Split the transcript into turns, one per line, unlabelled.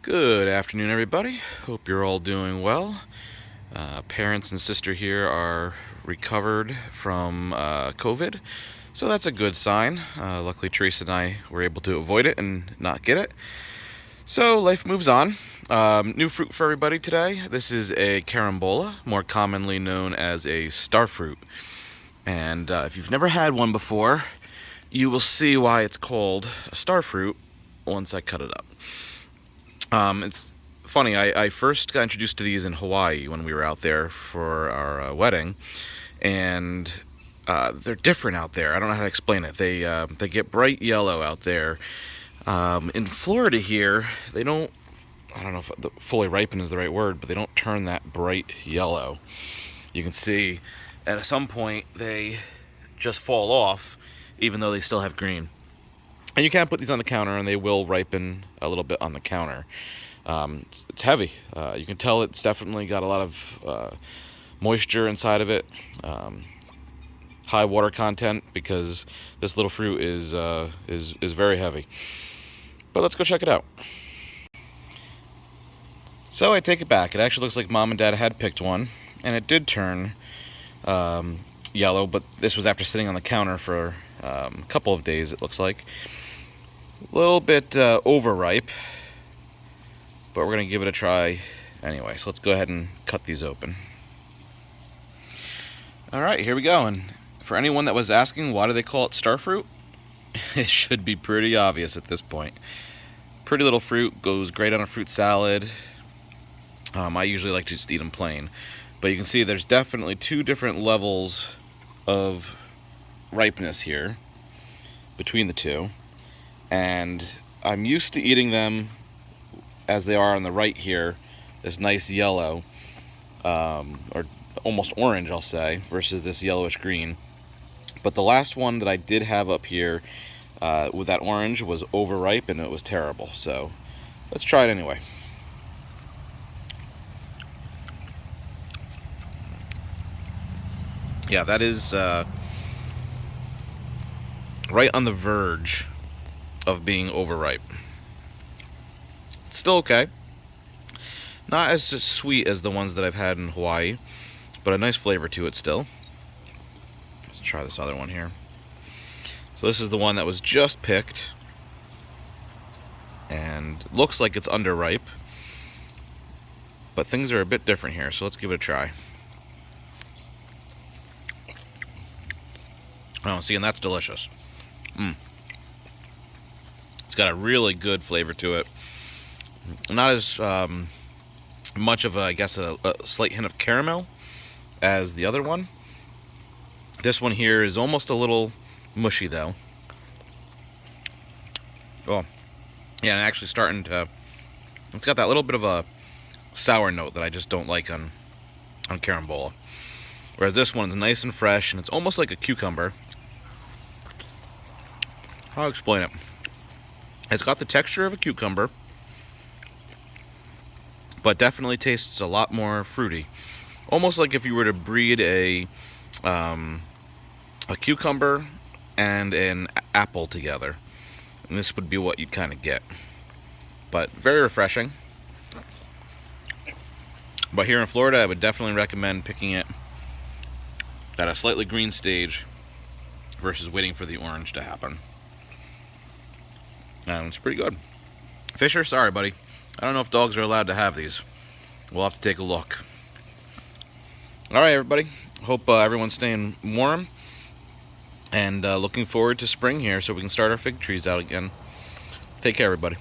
Good afternoon, everybody. Hope you're all doing well. Parents and sister here are recovered from COVID, so that's a good sign. Luckily, Teresa and I were able to avoid it and not get it. So life moves on. New fruit for everybody today. This is a Carambola, more commonly known as a star fruit. And if you've never had one before, you will see why it's called a star fruit once I cut it up. It's funny, I first got introduced to these in Hawaii when we were out there for our wedding, and they're different out there. I don't know how to explain it. They get bright yellow out there. In Florida here, they don't, I don't know if fully ripen is the right word, but they don't turn that bright yellow. You can see at some point they just fall off, even though they still have green. And you can put these on the counter, and they will ripen a little bit on the counter. It's heavy. You can tell it's definitely got a lot of moisture inside of it. High water content, because this little fruit is very heavy. But let's go check it out. So I take it back. It actually looks like Mom and Dad had picked one, and it did turn yellow. But this was after sitting on the counter for a couple of days. It looks like. A little bit overripe, but we're going to give it a try anyway. So let's go ahead and cut these open. Alright, here we go. And for anyone that was asking why do they call it star fruit, it should be pretty obvious at this point. Pretty little fruit, goes great on a fruit salad. I usually like to just eat them plain. But you can see there's definitely two different levels of ripeness here between the two. And I'm used to eating them as they are on the right here, this nice yellow, or almost orange, I'll say, versus this yellowish green. But the last one that I did have up here with that orange was overripe, and it was terrible. So let's try it anyway. Yeah, that is right on the verge of being overripe. Still okay. Not as sweet as the ones that I've had in Hawaii, but a nice flavor to it still. Let's try this other one here. So this is the one that was just picked, and looks like it's underripe, but things are a bit different here, so let's give it a try. Oh, see, and that's delicious. It's got a really good flavor to it. Not as much of a slight hint of caramel as the other one. This one here is almost a little mushy, though. Oh, yeah, and actually starting to... It's got that little bit of a sour note that I just don't like on Carambola. Whereas this one's nice and fresh, and it's almost like a cucumber. I'll explain it. It's got the texture of a cucumber, but definitely tastes a lot more fruity. Almost like if you were to breed a cucumber and an apple together. And this would be what you'd kind of get. But very refreshing. But here in Florida, I would definitely recommend picking it at a slightly green stage versus waiting for the orange to happen. And it's pretty good. Fisher, sorry, buddy. I don't know if dogs are allowed to have these. We'll have to take a look. Alright, everybody. Hope everyone's staying warm. And looking forward to spring here so we can start our fig trees out again. Take care, everybody.